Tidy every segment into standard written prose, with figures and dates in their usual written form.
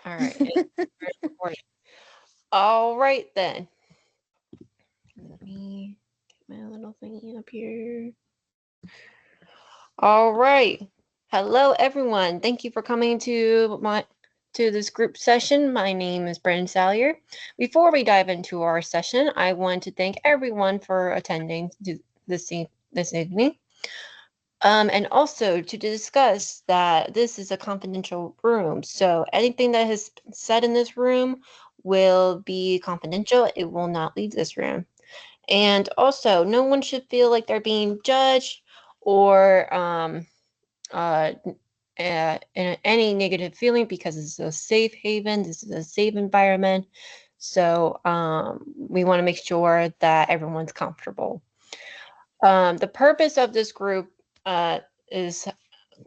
All right. Recording. All right then. Let me get my little thingy up here. All right. Hello, everyone. Thank you for coming to this group session. My name is Brandon Salyer. Before we dive into our session, I want to thank everyone for attending this evening. And also to discuss that this is a confidential room. So anything that is said in this room will be confidential. It will not leave this room. And also, no one should feel like they're being judged or uh, any negative feeling because this is a safe haven. This is a safe environment. So we want to make sure that everyone's comfortable. The purpose of this group is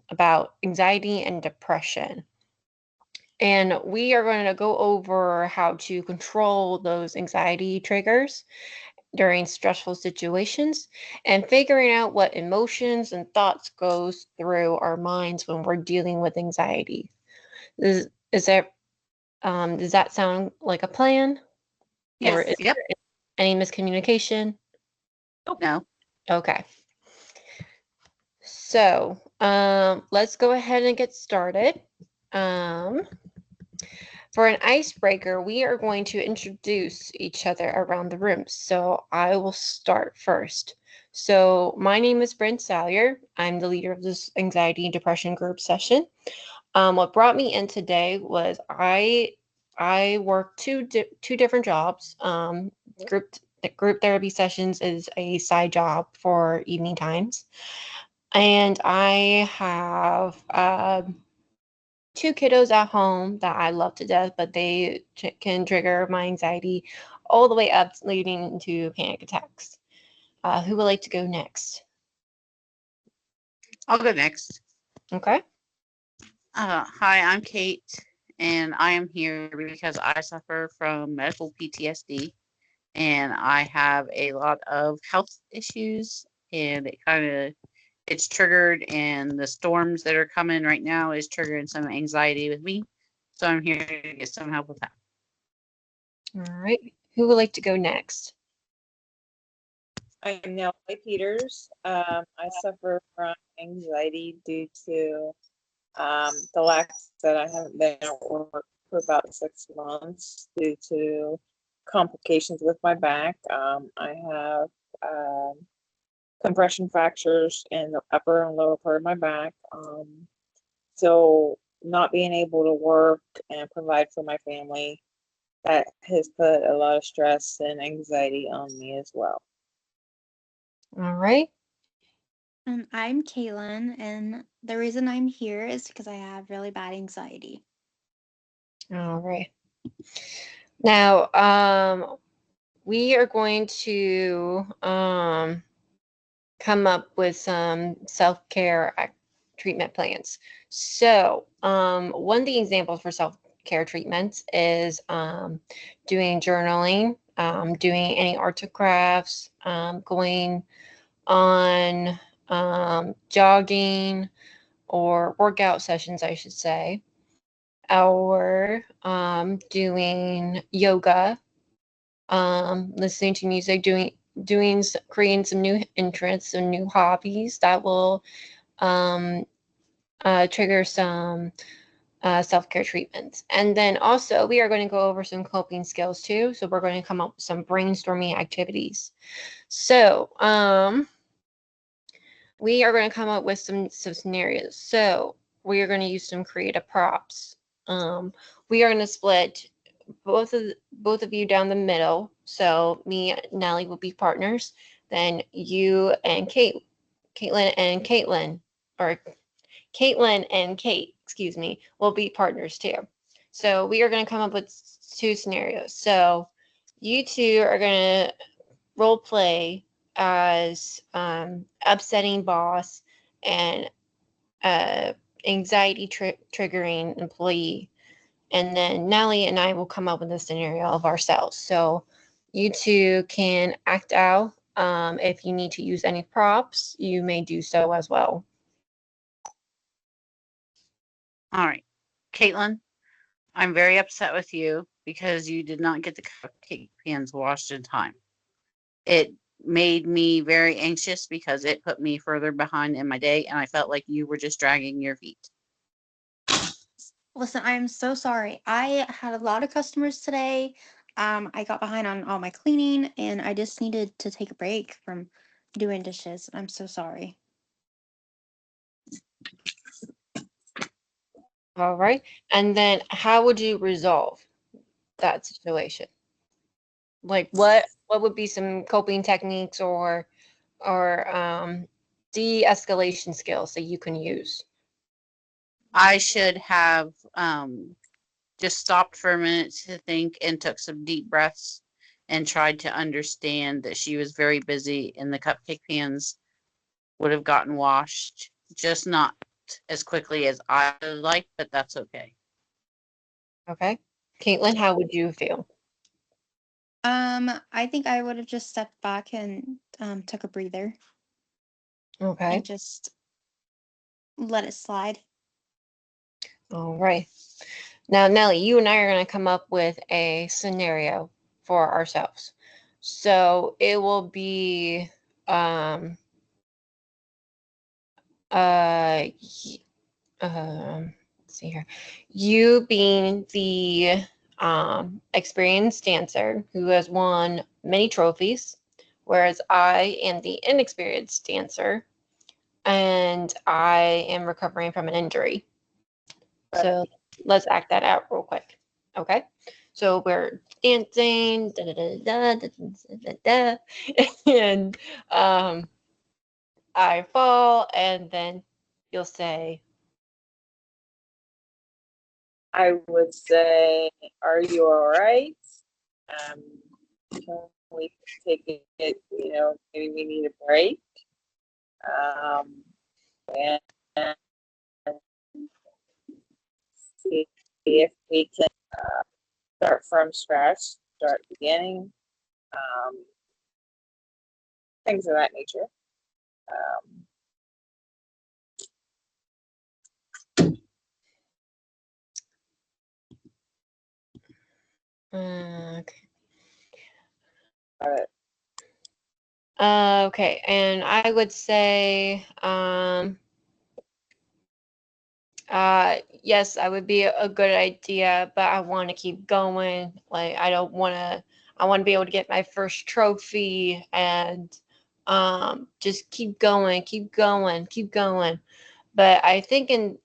about anxiety and depression. And we are going to go over how to control those anxiety triggers during stressful situations and figuring out what emotions and thoughts goes through our minds when we're dealing with anxiety. Is there does that sound like a plan? Or is Yes. Yep. there any miscommunication? Oh no. Okay. So, let's go ahead and get started. Um, For an icebreaker, we are going to introduce each other around the room. So I will start first. So my name is Brent Salyer. I'm the leader of this anxiety and depression group session. What brought me in today was I work two different jobs. Group therapy sessions is a side job for evening times, and I have two kiddos at home that I love to death, but they can trigger my anxiety all the way up, leading into panic attacks. Who would like to go next? I'll go next. Okay. Hi, I'm Kate, and I am here because I suffer from medical PTSD, and I have a lot of health issues, and it's triggered, and the storms that are coming right now is triggering some anxiety with me. So I'm here to get some help with that. All right. Who would like to go next? I'm Nellie Peters. I suffer from anxiety due to the lack that I haven't been at work for about 6 months due to complications with my back. I have compression fractures in the upper and lower part of my back. So not being able to work and provide for my family, that has put a lot of stress and anxiety on me as well. All right. And I'm Kaylin, and the reason I'm here is because I have really bad anxiety. All right. Now, we are going to come up with some self-care treatment plans. So, one of the examples for self-care treatments is doing journaling, doing any arts and crafts, going on jogging or workout sessions, I should say, or doing yoga, listening to music, creating some new interests and new hobbies that will um, trigger some self-care treatments. And then also we are going to go over some coping skills too. So we're going to come up with some brainstorming activities. So we are going to come up with some scenarios. So we are going to use some creative props. We are going to split both of you down the middle. So me and Nellie will be partners. Then you and Caitlin, or Caitlin and Kate, excuse me, will be partners too. So we are going to come up with two scenarios. So you two are going to role play as upsetting boss and uh, anxiety triggering employee. And then Nellie and I will come up with a scenario of ourselves. So you two can act out. If you need to use any props, you may do so as well. All right, Caitlin, I'm very upset with you because you did not get the cupcake pans washed in time. It made me very anxious because it put me further behind in my day, and I felt like you were just dragging your feet. Listen, I'm so sorry. I had a lot of customers today. I got behind on all my cleaning and I just needed to take a break from doing dishes. I'm so sorry. All right. And then how would you resolve that situation? Like what would be some coping techniques or de-escalation skills that you can use? I should have just stopped for a minute to think and took some deep breaths and tried to understand that she was very busy and the cupcake pans would have gotten washed, just not as quickly as I would like, but that's okay. Okay. Caitlin, how would you feel? I think I would have just stepped back and took a breather Okay. and just let it slide. All right. Now, Nellie, you and I are going to come up with a scenario for ourselves. So it will be um uh y- let's see here. You being the experienced dancer who has won many trophies, whereas I am the inexperienced dancer and I am recovering from an injury. So let's act that out real quick. Okay. So we're dancing, da, da, da, da, da, da, da, and I fall, and then you'll say, I would say, are you all right? Um, can we take it, maybe we need a break. Um, and see if we can start from scratch, start beginning, um, things of that nature. Um, okay. but Okay, and I would say, yes, I would be a good idea, but I want to keep going. Like, I don't want to, I want to be able to get my first trophy and just keep going, keep going, keep going. But I think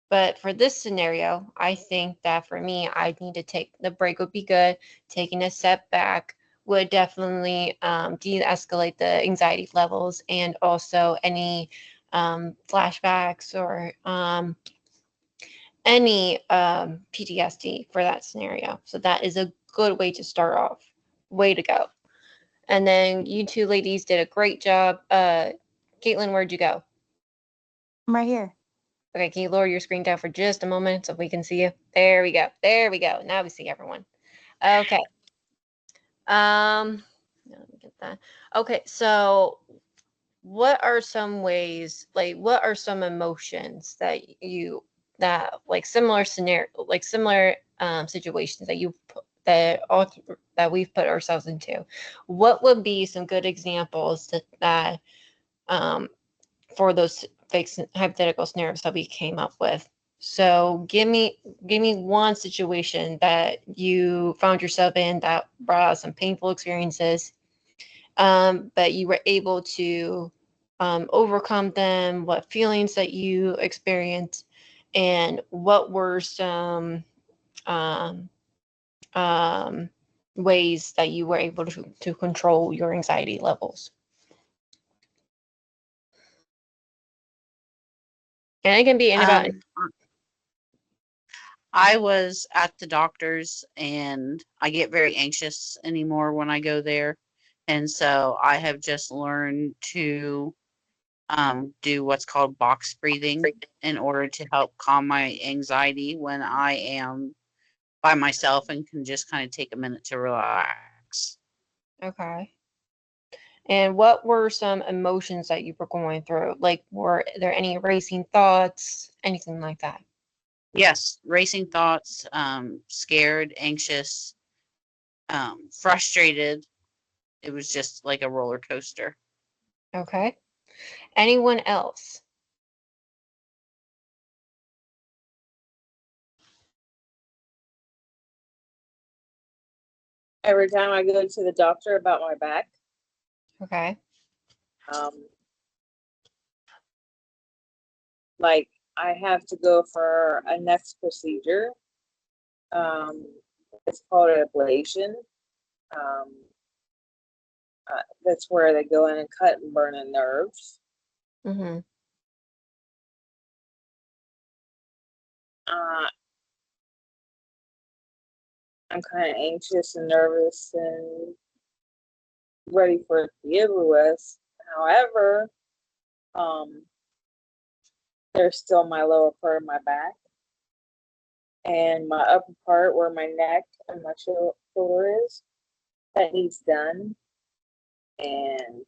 but for this scenario, I think that for me, I need to take the break would be good. Taking a step back would definitely de-escalate the anxiety levels and also any flashbacks or any PTSD for that scenario. So that is a good way to start off. Way to go. And then you two ladies did a great job. Caitlin, where'd you go? I'm right here. Okay, can you lower your screen down for just a moment so we can see you? There we go. There we go. Now we see everyone. Okay. Let me get that. Okay, so what are some ways, like what are some emotions that like similar scenario, like similar situations that that we've put ourselves into? What would be some good examples that um for those fake hypothetical scenarios that we came up with. So give me one situation that you found yourself in that brought out some painful experiences, but you were able to overcome them. What feelings that you experienced, and what were some um, um, ways that you were able to control your anxiety levels. And it can be in about. Um, I was at the doctor's and I get very anxious anymore when I go there. And so I have just learned to do what's called box breathing in order to help calm my anxiety when I am by myself and can just kind of take a minute to relax. Okay. And what were some emotions that you were going through? Like, were there any racing thoughts, anything like that? Yes, racing thoughts, scared, anxious, frustrated. It was just like a roller coaster. Okay. Anyone else? Every time I go to the doctor about my back, Okay. um, like I have to go for a next procedure. Um, it's called an ablation. Um, that's where they go in and cut and burn the nerves. Mm-hmm. Uh, I'm kind of anxious and nervous and ready for it to be over with. However, um, there's still my lower part of my back and my upper part where my neck and my shoulder is. That needs done. And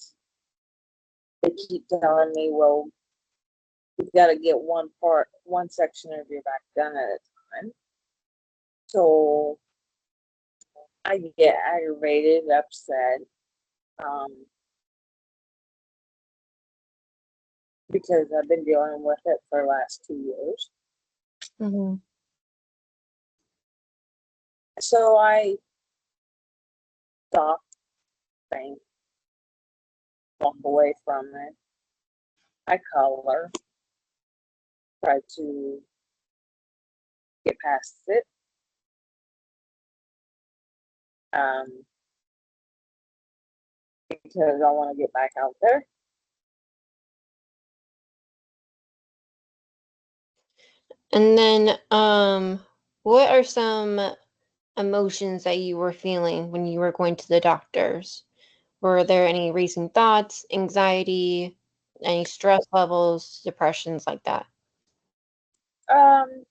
they keep telling me, well, you've got to get one section of your back done at a time. So I get aggravated, upset, um, because I've been dealing with it for the last 2 years. Mm-hmm. So I stop, think, walk away from it. I color, try to get past it. Um, because I want to get back out there. And then, what are some emotions that you were feeling when you were going to the doctors? Were there any racing thoughts, anxiety, any stress levels, depressions like that? Um,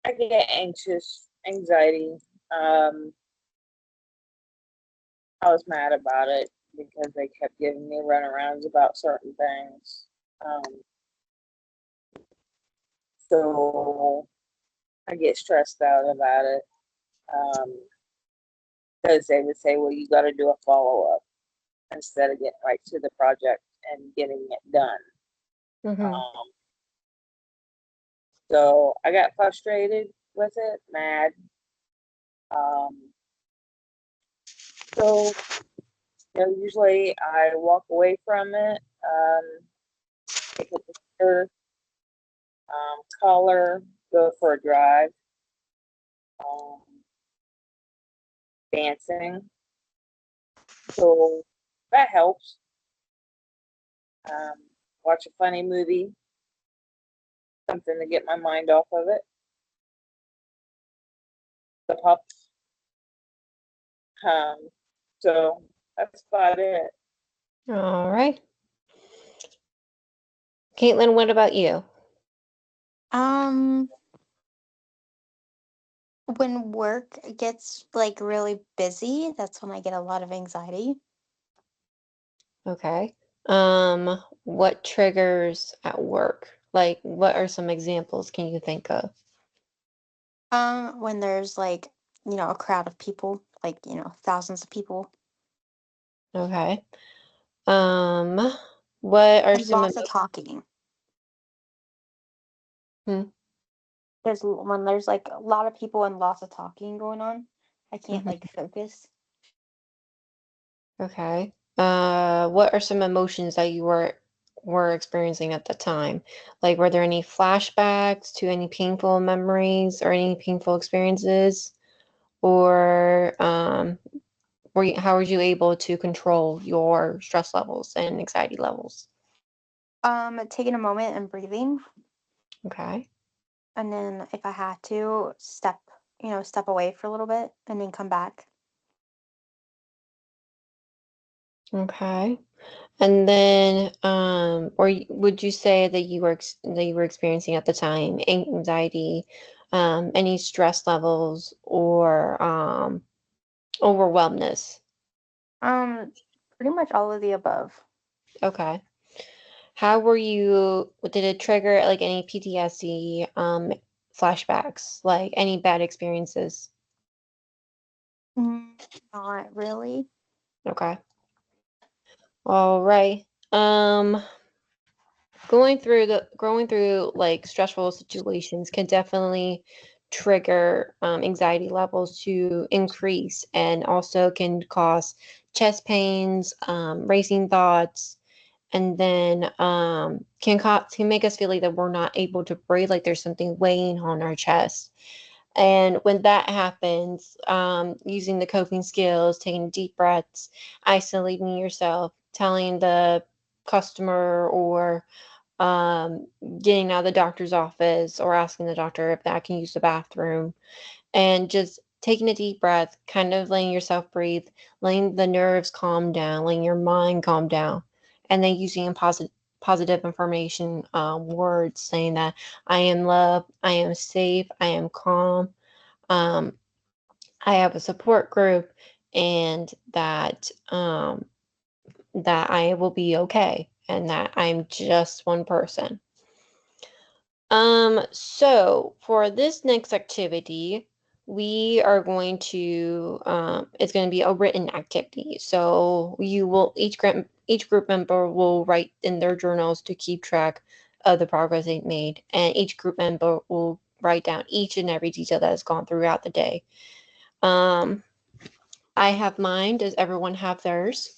I get anxious, anxiety. Um, I was mad about it because they kept giving me runarounds about certain things. So I get stressed out about it. Because they would say, well, you got to do a follow up instead of getting right to the project and getting it done. Mm-hmm. Um, so I got frustrated with it, mad. Um, so usually I walk away from it, take a picture, color, go for a drive, um, dancing. So that helps. Um, watch a funny movie, something to get my mind off of it. The pups. Um, so that's about it. All right. Caitlin, what about you? Um, when work gets like really busy, that's when I get a lot of anxiety. Okay. What triggers at work? Like, what are some examples can you think of? When there's like, a crowd of people, like, thousands of people Okay. Um, what are and some lots of talking. hmm, When there's like a lot of people and lots of talking going on, I can't mhm, like focus. okay. What are some emotions that you were experiencing at the time? Like, were there any flashbacks to any painful memories or any painful experiences? Or how were you able to control your stress levels and anxiety levels? Taking a moment and breathing, Okay. and then if I had to step away for a little bit and then come back. Okay. And then, would you say that that you were experiencing at the time anxiety, any stress levels, or overwhelmness? Um, Pretty much all of the above. Okay. how were you? Did it trigger like any PTSD flashbacks, like any bad experiences? Mm, not really. Okay. All right. Going through like stressful situations can definitely trigger anxiety levels to increase, and also can cause chest pains, racing thoughts, and then can make us feel like that we're not able to breathe, like there's something weighing on our chest. And when that happens, using the coping skills, taking deep breaths, isolating yourself, telling the customer, or um, getting out of the doctor's office, or asking the doctor if that can use the bathroom, and just taking a deep breath, kind of letting yourself breathe, letting the nerves calm down, letting your mind calm down, and then using positive information words, saying that I am loved, I am safe, I am calm, um, I have a support group, and that I will be okay, and that I'm just one person. So for this next activity, we are going to, it's going to be a written activity. So each group member will write in their journals to keep track of the progress they've made, and each group member will write down each and every detail that has gone throughout the day. Um, I have mine. Does everyone have theirs?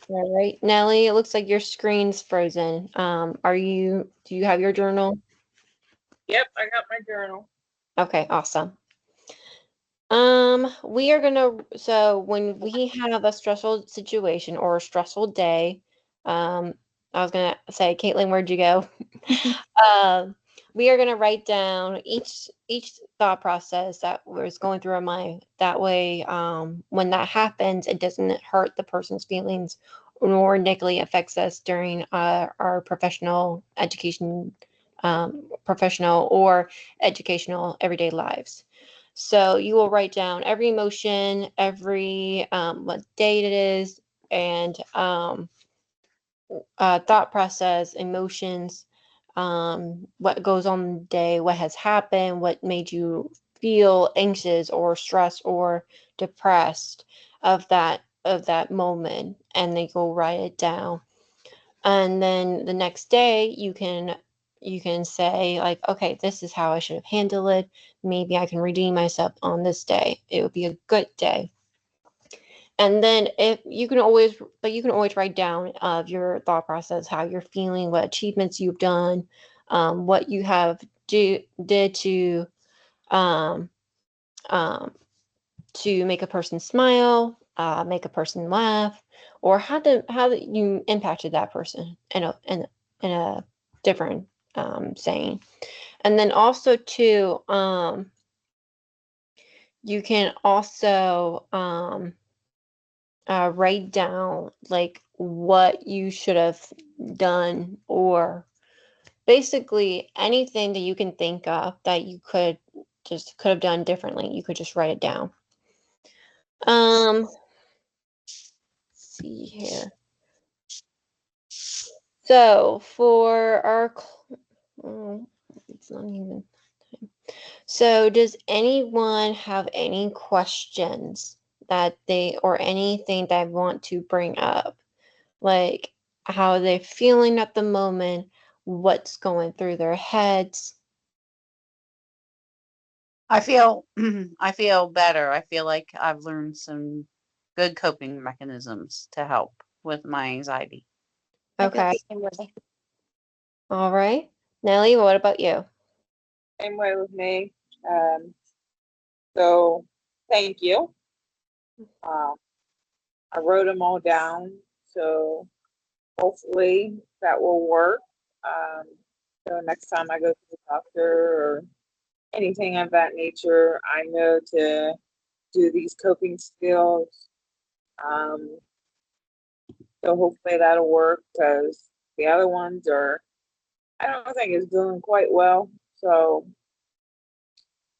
All right, Nellie, it looks like your screen's frozen. Do you have your journal? Yep, I got my journal. Okay, awesome. So when we have a stressful situation or a stressful day, um, I was gonna say, Caitlin, where'd you go? Um, we are gonna write down each thought process that was going through our mind. That way, when that happens, it doesn't hurt the person's feelings nor negatively affects us during our professional or educational everyday lives. So you will write down every emotion, every what date it is, and thought process, emotions, what goes on the day, what has happened, what made you feel anxious or stressed or depressed of that moment, and then go write it down. And then the next day you can say like, okay, this is how I should have handled it. Maybe I can redeem myself on this day. It would be a good day. And then if you can always but you can always write down of your thought process, how you're feeling, what achievements you've done, what you have did um, um, to make a person smile, make a person laugh, or how that you impacted that person in a different saying. And then also too, you can also write down like what you should have done, or basically anything that you can think of that you could have done differently. You could just write it down. Let's see here. So for it's not even. So does anyone have any questions or anything that I want to bring up? Like how they're feeling at the moment, what's going through their heads? I feel I feel better. I feel like I've learned some good coping mechanisms to help with my anxiety. I feel Okay. the same way. All right. Nellie, what about you? Same way with me. Um, so thank you. Um, I wrote them all down, so hopefully that will work. Um, so next time I go to the doctor or anything of that nature, I know to do these coping skills. Um, so hopefully that'll work because the other ones are, I don't think it's doing quite well. So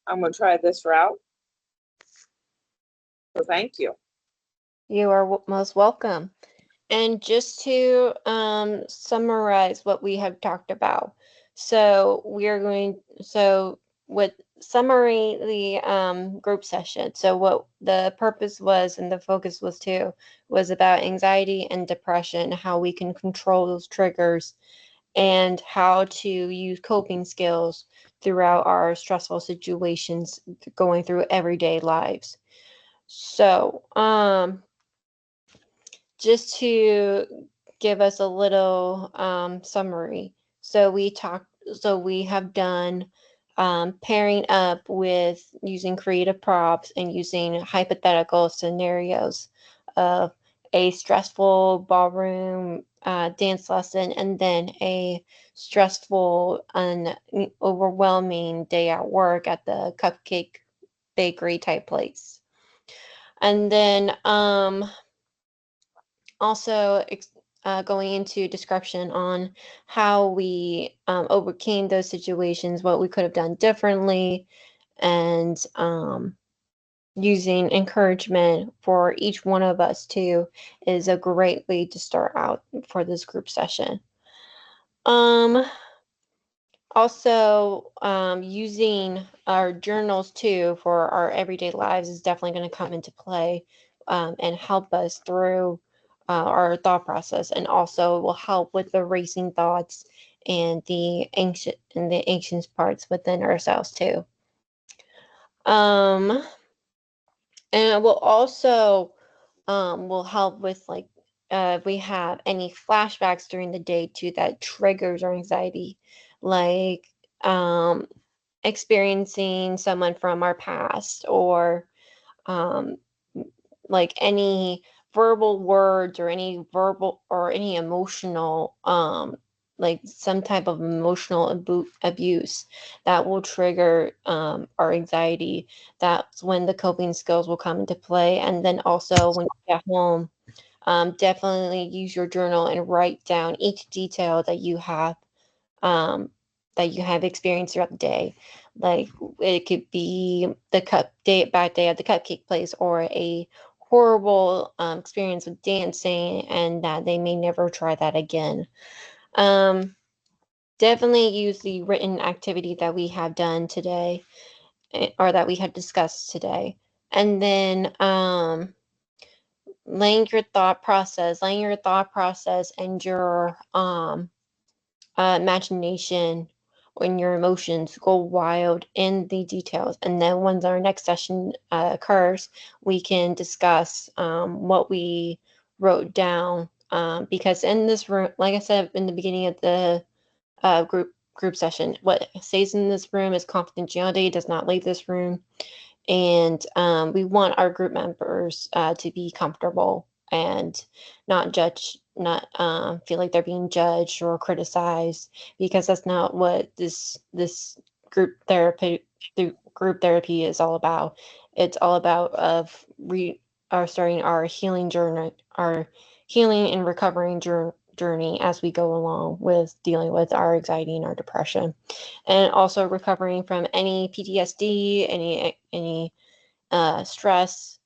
I'm going to try this route. So thank you. You are most welcome. And just to summarize what we have talked about, so with summary the group session. So what the purpose was and the focus was about anxiety and depression, how we can control those triggers, and how to use coping skills throughout our stressful situations going through everyday lives. So, just to give us a little summary. So we have done pairing up with using creative props and using hypothetical scenarios of a stressful ballroom dance lesson and then a stressful and overwhelming day at work at the cupcake bakery type place. And then also going into description on how we overcame those situations, what we could have done differently, and using encouragement for each one of us too is a great way to start out for this group session. Um, Also, using our journals too for our everyday lives is definitely going to come into play and help us through our thought process, and also will help with the racing thoughts and the anxious parts within ourselves too. Um, and it will also will help with like if we have any flashbacks during the day too that triggers our anxiety, like um experiencing someone from our past, or um, like any verbal words or any emotional like some type of emotional abuse that will trigger our anxiety. That's when the coping skills will come into play. And then also when you get home, definitely use your journal and write down each detail um, that you have experienced throughout the day. Like it could be the bad day at the cupcake place, or a horrible experience with dancing, and that they may never try that again. Um, Definitely use the written activity that we have done today, or that we have discussed today, and then laying your thought process and your imagination when your emotions go wild in the details. And then once our next session occurs, we can discuss what we wrote down. Because in this room, like I said in the beginning of the group session, what stays in this room is confidentiality. Does not leave this room, and we want our group members to be comfortable and not feel like they're being judged or criticized, because that's not what this group therapy is all about. It's all about starting our healing and recovering journey as we go along with dealing with our anxiety and our depression, and also recovering from any PTSD, any stress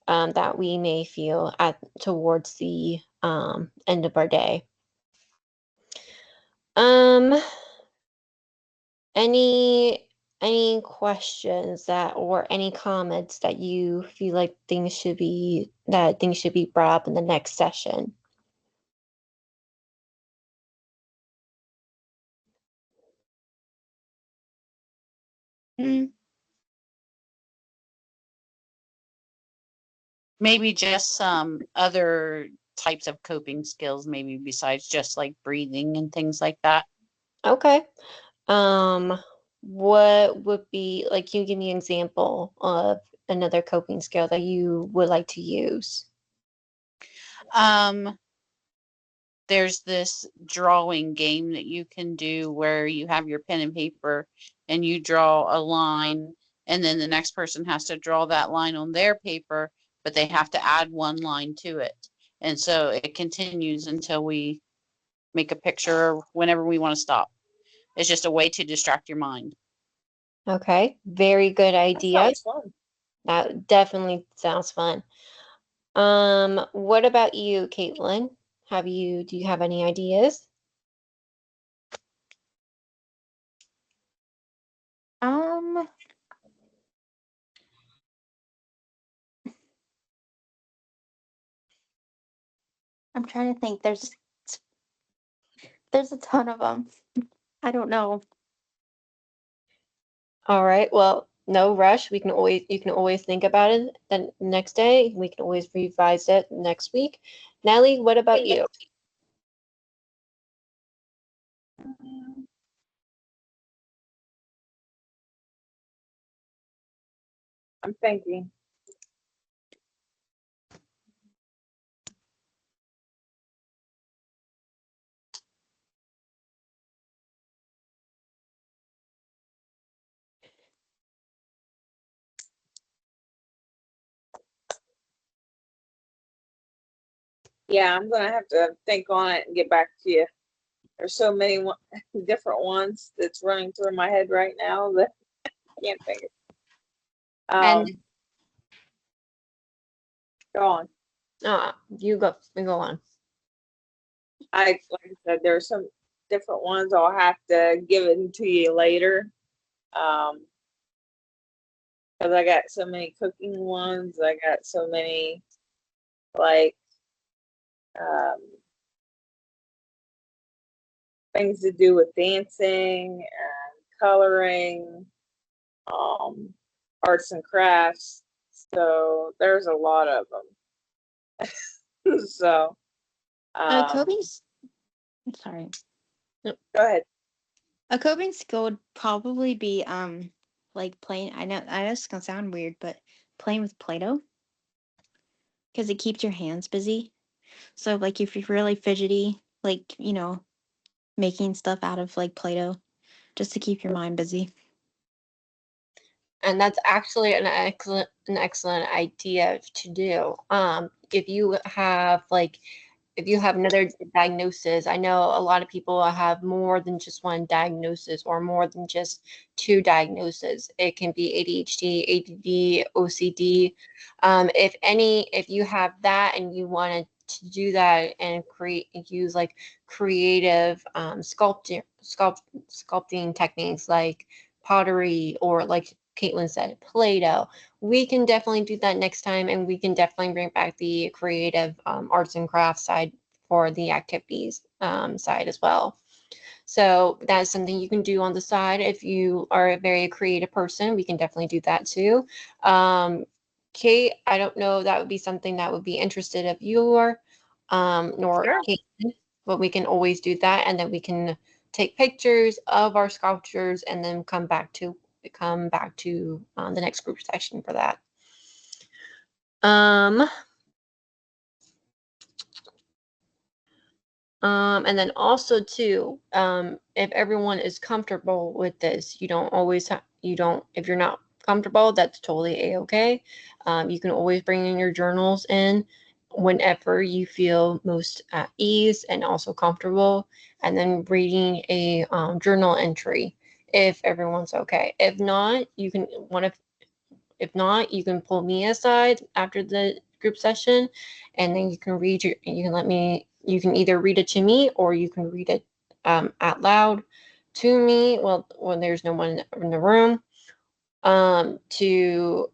that we may feel at towards the end of our day. Um, any any questions that, or any comments that you feel like things should be brought up in the next session? Mm, maybe just some other types of coping skills, maybe besides just like breathing and things like that. Okay. What would be like? Can you give me an example of another coping skill that you would like to use? Um, there's this drawing game that you can do where you have your pen and paper and you draw a line, and then the next person has to draw that line on their paper, but they have to add one line to it. And so it continues until we make a picture whenever we want to stop. It's just a way to distract your mind. Okay, very good That idea. sounds fun. That definitely sounds fun. What about you, Caitlin? Do you have any ideas? Um, I'm trying to think. There's a ton of them. I don't know. All right. Well, no rush. You can always think about it the next day. We can always revise it next week. Nellie, what about you? I'm thinking. Yeah, I'm gonna have to think on it and get back to you. There's so many different ones that's running through my head right now that I can't think of. And Go on. you go on. Like I said, there's some different ones. I'll have to give it to you later. Because I got so many cooking ones. I got so many like um, things to do with dancing and coloring, um, arts and crafts. So there's a lot of them. So Coping's. I'm sorry. go ahead. A coping skill would probably be like playing. I know it's gonna sound weird, but playing with Play-Doh because it keeps your hands busy. So like if you're really fidgety, like making stuff out of like Play-Doh just to keep your mind busy. And that's actually an excellent idea to do. If you have another diagnosis, I know a lot of people have more than just one diagnosis or more than just two diagnoses. It can be ADHD, ADD, OCD. If you have that and you wanted to do that and use like creative sculpting techniques like pottery or like Caitlin said, Play-Doh. We can definitely do that next time, and we can definitely bring back the creative arts and crafts side for the activities side as well. So that's something you can do on the side if you are a very creative person. We can definitely do that too. Kate, I don't know if that would be something that would be interested of you nor Sure. Caitlin, but we can always do that, and then we can take pictures of our sculptures and then come back to the next group session for that. Um, and then also too, if everyone is comfortable with this, if you're not comfortable, that's totally a-okay. You can always bring in your journals in whenever you feel most at ease and also comfortable, and then reading a journal entry if everyone's okay. If not, you can pull me aside after the group session, and then you can either read it to me or you can read it out loud to me. Well, when there's no one in the room, to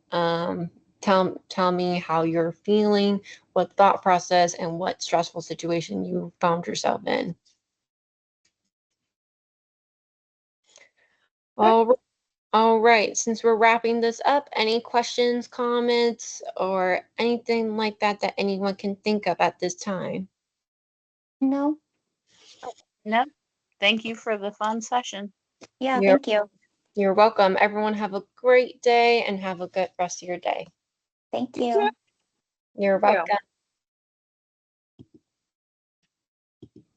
tell me how you're feeling, what thought process, and what stressful situation you found yourself in. All right, since we're wrapping this up, any questions, comments, or anything like that that anyone can think of at this time? No. No, thank you for the fun session. Yeah. You're, Thank you. you're welcome. Everyone have a great day and have a good rest of your day. Thank You too. you. You're Yeah. welcome.